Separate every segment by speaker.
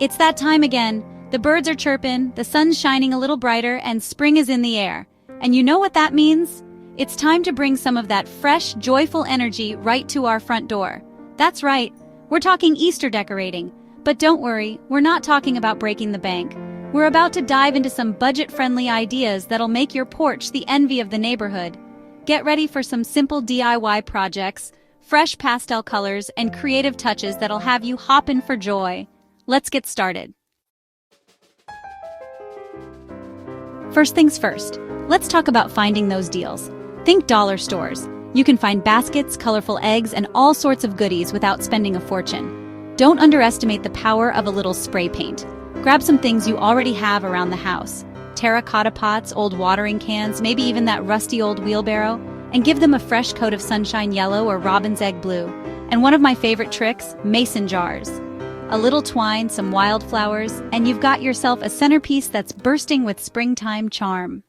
Speaker 1: It's that time again. The birds are chirping, the sun's shining a little brighter, and spring is in the air. And you know what that means? It's time to bring some of that fresh, joyful energy right to our front door. That's right, we're talking Easter decorating. But don't worry, we're not talking about breaking the bank. We're about to dive into some budget-friendly ideas that'll make your porch the envy of the neighborhood. Get ready for some simple DIY projects, fresh pastel colors, and creative touches that'll have you hopping for joy. Let's get started. First things first, let's talk about finding those deals. Think dollar stores. You can find baskets, colorful eggs, and all sorts of goodies without spending a fortune. Don't underestimate the power of a little spray paint. Grab some things you already have around the house. Terracotta pots, old watering cans, maybe even that rusty old wheelbarrow, and give them a fresh coat of sunshine yellow or robin's egg blue. And one of my favorite tricks, mason jars. A little twine, some wildflowers, and you've got yourself a centerpiece that's bursting with springtime charm.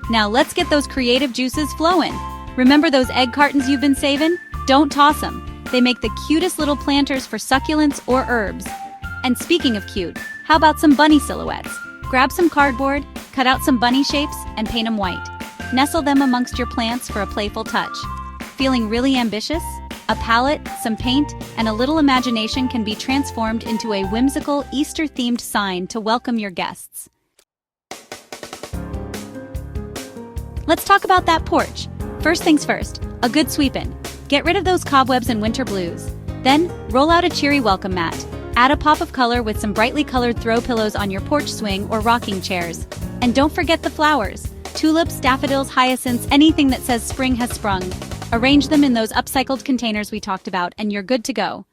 Speaker 1: Now let's get those creative juices flowing. Remember those egg cartons you've been saving? Don't toss them. They make the cutest little planters for succulents or herbs. And speaking of cute, how about some bunny silhouettes? Grab some cardboard, cut out some bunny shapes, and paint them white. Nestle them amongst your plants for a playful touch. Feeling really ambitious? A palette, some paint, and a little imagination can be transformed into a whimsical Easter-themed sign to welcome your guests. Let's talk about that porch. First things first, a good sweep-in. Get rid of those cobwebs and winter blues. Then, roll out a cheery welcome mat. Add a pop of color with some brightly colored throw pillows on your porch swing or rocking chairs. And don't forget the flowers. Tulips, daffodils, hyacinths, anything that says spring has sprung. Arrange them in those upcycled containers we talked about, and you're good to go.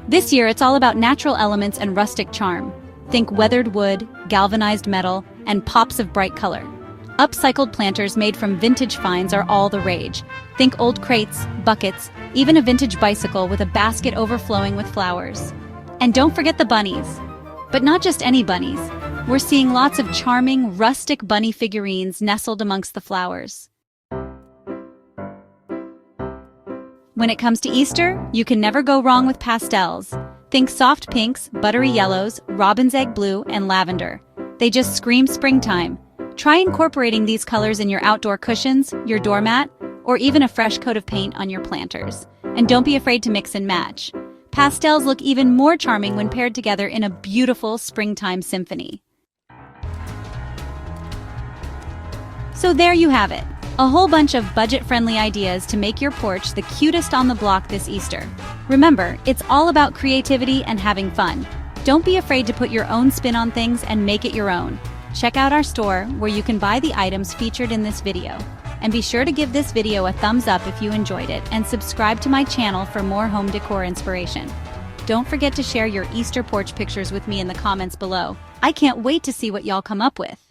Speaker 1: This year, it's all about natural elements and rustic charm. Think weathered wood, galvanized metal, and pops of bright color. Upcycled planters made from vintage finds are all the rage. Think old crates, buckets, even a vintage bicycle with a basket overflowing with flowers. And don't forget the bunnies. But not just any bunnies. We're seeing lots of charming, rustic bunny figurines nestled amongst the flowers. When it comes to Easter, you can never go wrong with pastels. Think soft pinks, buttery yellows, robin's egg blue, and lavender. They just scream springtime. Try incorporating these colors in your outdoor cushions, your doormat, or even a fresh coat of paint on your planters. And don't be afraid to mix and match. Pastels look even more charming when paired together in a beautiful springtime symphony. So there you have it, a whole bunch of budget-friendly ideas to make your porch the cutest on the block this Easter. Remember, it's all about creativity and having fun. Don't be afraid to put your own spin on things and make it your own. Check out our store where you can buy the items featured in this video. And be sure to give this video a thumbs up if you enjoyed it and subscribe to my channel for more home decor inspiration. Don't forget to share your Easter porch pictures with me in the comments below. I can't wait to see what y'all come up with.